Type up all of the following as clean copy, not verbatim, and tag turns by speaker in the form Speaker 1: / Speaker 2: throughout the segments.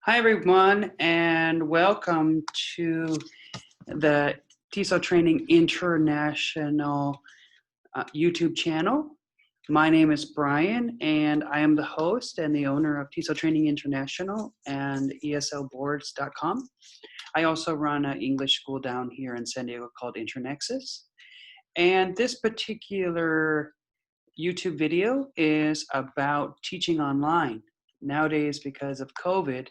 Speaker 1: Hi, everyone, and welcome to the TESOL Training International YouTube channel. My name is Brian, and I am the host and the owner of TESOL Training International and ESLboards.com. I also run an English school down here in San Diego called Internexus. And this particular YouTube video is about teaching online. Nowadays, because of COVID,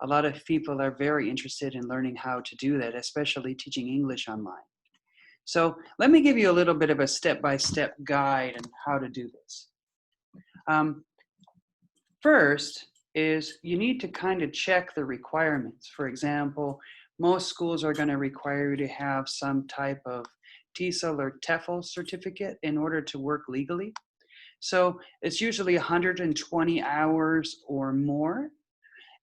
Speaker 1: a lot of people are very interested in learning how to do that, especially teaching English online. So let me give you a little bit of a step-by-step guide on how to do this. First is you need to kind of check the requirements. For example, most schools are going to require you to have some type of TESOL or TEFL certificate in order to work legally. So it's usually 120 hours or more.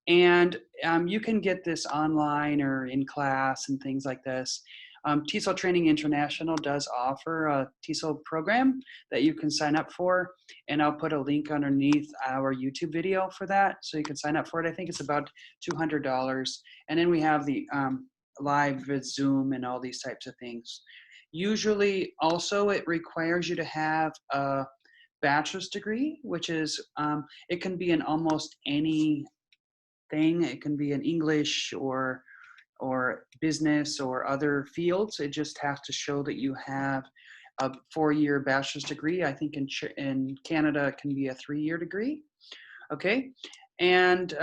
Speaker 1: And you can get this online or in class and things like this. TESOL Training International does offer a TESOL program that you can sign up for, and I'll put a link underneath our YouTube video for that, so you can sign up for it. I think it's about $200, and then we have the live with Zoom and all these types of things. Usually, also, it requires you to have a bachelor's degree, which is, it can be in almost any thing. It can be in English or business or other fields. It just has to show that you have a 4-year bachelor's degree. I think in Canada it can be a 3-year degree. Okay, and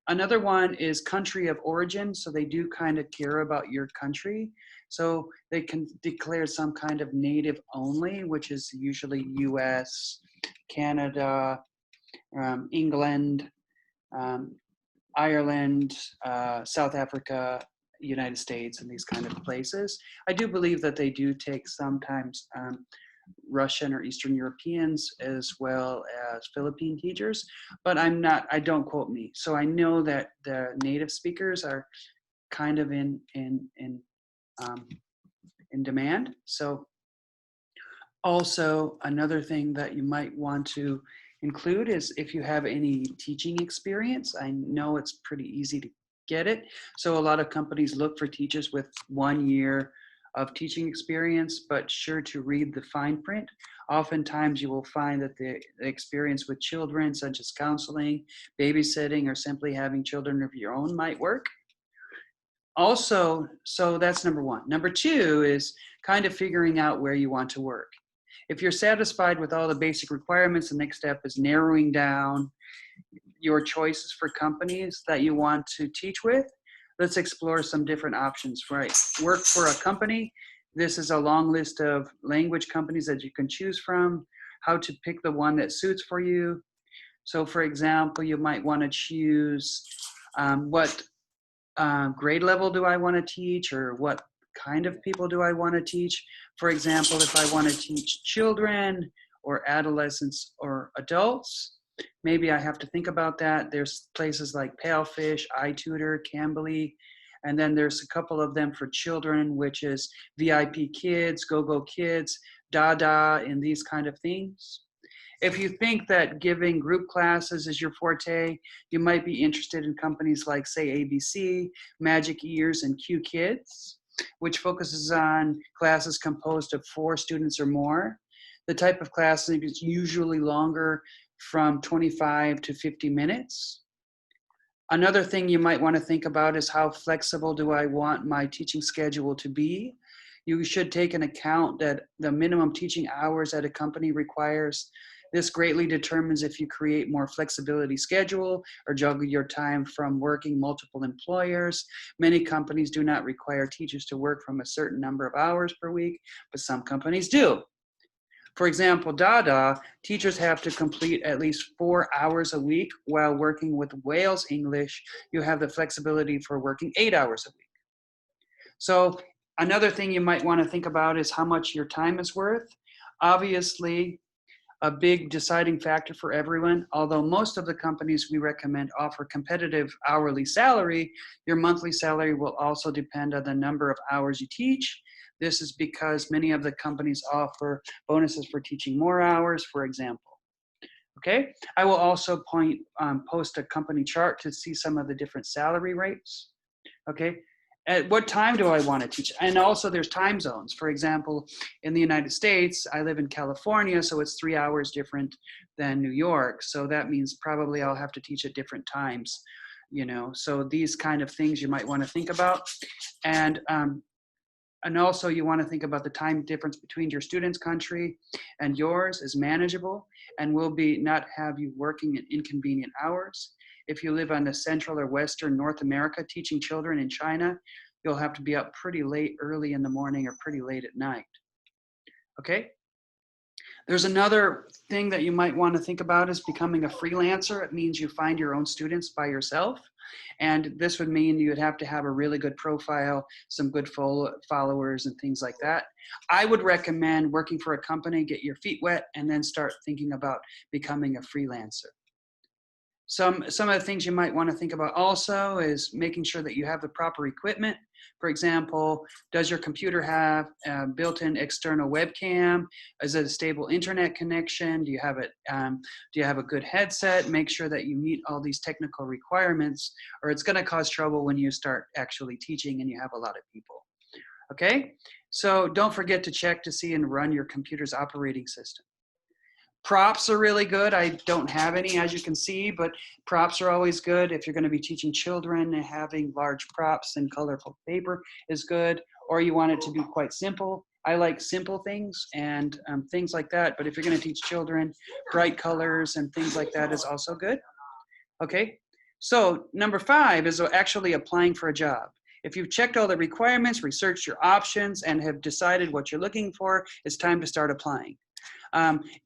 Speaker 1: another one is country of origin. So they do kind of care about your country. So they can declare some kind of native only, which is usually US, Canada, England, Ireland, South Africa, United States, and these kind of places. I do believe that they do take sometimes Russian or Eastern Europeans as well as Philippine teachers, but don't quote me. So I know that the native speakers are kind of in demand. So also another thing that you might want to include is if you have any teaching experience. I know it's pretty easy to get it. So a lot of companies look for teachers with 1 year of teaching experience, but sure to read the fine print. Oftentimes you will find that the experience with children, such as counseling, babysitting, or simply having children of your own might work. Also, so that's number one. Number two is kind of figuring out where you want to work. If you're satisfied with all the basic requirements, the next step is narrowing down your choices for companies that you want to teach with. Let's explore some different options, right? Work for a company. This is a long list of language companies that you can choose from, how to pick the one that suits for you. So for example, you might want to choose what grade level do I want to teach, or what kind of people do I want to teach? For example, if I want to teach children or adolescents or adults, maybe I have to think about that. There's places like Palefish, iTutor, Cambly, and then there's a couple of them for children, which is VIP Kids, GoGo Kids, Dada, and these kind of things. If you think that giving group classes is your forte, you might be interested in companies like, say, ABC, Magic Ears, and Q Kids, which focuses on classes composed of 4 students or more. The type of class is usually longer, from 25 to 50 minutes. Another thing you might want to think about is how flexible do I want my teaching schedule to be? You should take into account that the minimum teaching hours that a company requires. This greatly determines if you create more flexibility schedule or juggle your time from working multiple employers. Many companies do not require teachers to work from a certain number of hours per week, but some companies do. For example, Dada, teachers have to complete at least 4 hours a week, while working with Wales English, you have the flexibility for working 8 hours a week. So another thing you might want to think about is how much your time is worth. Obviously, a big deciding factor for everyone. Although most of the companies we recommend offer competitive hourly salary, your monthly salary will also depend on the number of hours you teach. This is because many of the companies offer bonuses for teaching more hours, for example. Okay, I will also post a company chart to see some of the different salary rates. Okay, at what time do I want to teach? And also there's time zones. For example, in the United States, I live in California, so it's 3 hours different than New York. So that means probably I'll have to teach at different times, you know. So these kind of things you might want to think about. And also you want to think about the time difference between your student's country and yours is manageable and will be not have you working at inconvenient hours. If you live on the Central or Western North America teaching children in China, you'll have to be up pretty late, early in the morning or pretty late at night. Okay? There's another thing that you might want to think about is becoming a freelancer. It means you find your own students by yourself. And this would mean you would have to have a really good profile, some good followers and things like that. I would recommend working for a company, get your feet wet, and then start thinking about becoming a freelancer. Some of the things you might want to think about also is making sure that you have the proper equipment. For example, does your computer have a built-in external webcam? Is it a stable internet connection? Do you have it? Do you have a good headset? Make sure that you meet all these technical requirements, or it's going to cause trouble when you start actually teaching and you have a lot of people. Okay, so don't forget to check to see and run your computer's operating system. Props are really good. I don't have any, as you can see, but props are always good. If you're going to be teaching children, having large props and colorful paper is good, or you want it to be quite simple. I like simple things and things like that, but if you're going to teach children, bright colors and things like that is also good. Okay, so number 5 is actually applying for a job. If you've checked all the requirements, researched your options, and have decided what you're looking for, it's time to start applying.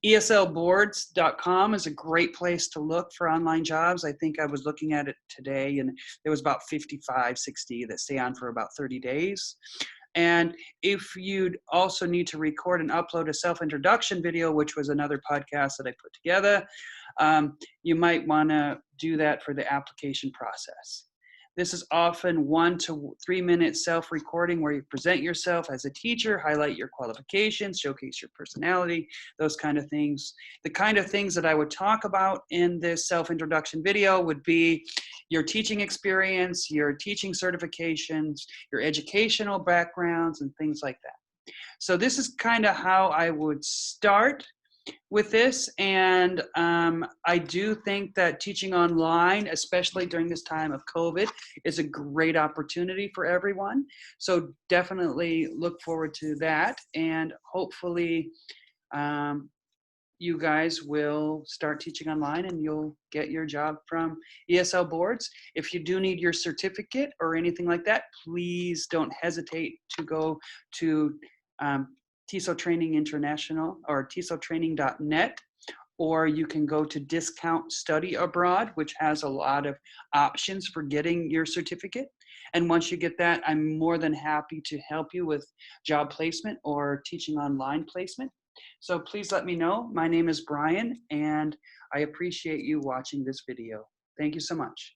Speaker 1: ESLboards.com is a great place to look for online jobs. I think I was looking at it today and there was about 55, 60 that stay on for about 30 days. And if you'd also need to record and upload a self-introduction video, which was another podcast that I put together, you might want to do that for the application process. This is often 1 to 3 minute self-recording where you present yourself as a teacher, highlight your qualifications, showcase your personality, those kind of things. The kind of things that I would talk about in this self-introduction video would be your teaching experience, your teaching certifications, your educational backgrounds, and things like that. So this is kind of how I would start with this, and I do think that teaching online, especially during this time of COVID, is a great opportunity for everyone. So definitely look forward to that, and hopefully you guys will start teaching online and you'll get your job from ESL Boards. If you do need your certificate or anything like that, please don't hesitate to go to TESOL Training International or TESOLtraining.net, or you can go to Discount Study Abroad, which has a lot of options for getting your certificate. And once you get that, I'm more than happy to help you with job placement or teaching online placement. So please let me know. My name is Brian, and I appreciate you watching this video. Thank you so much.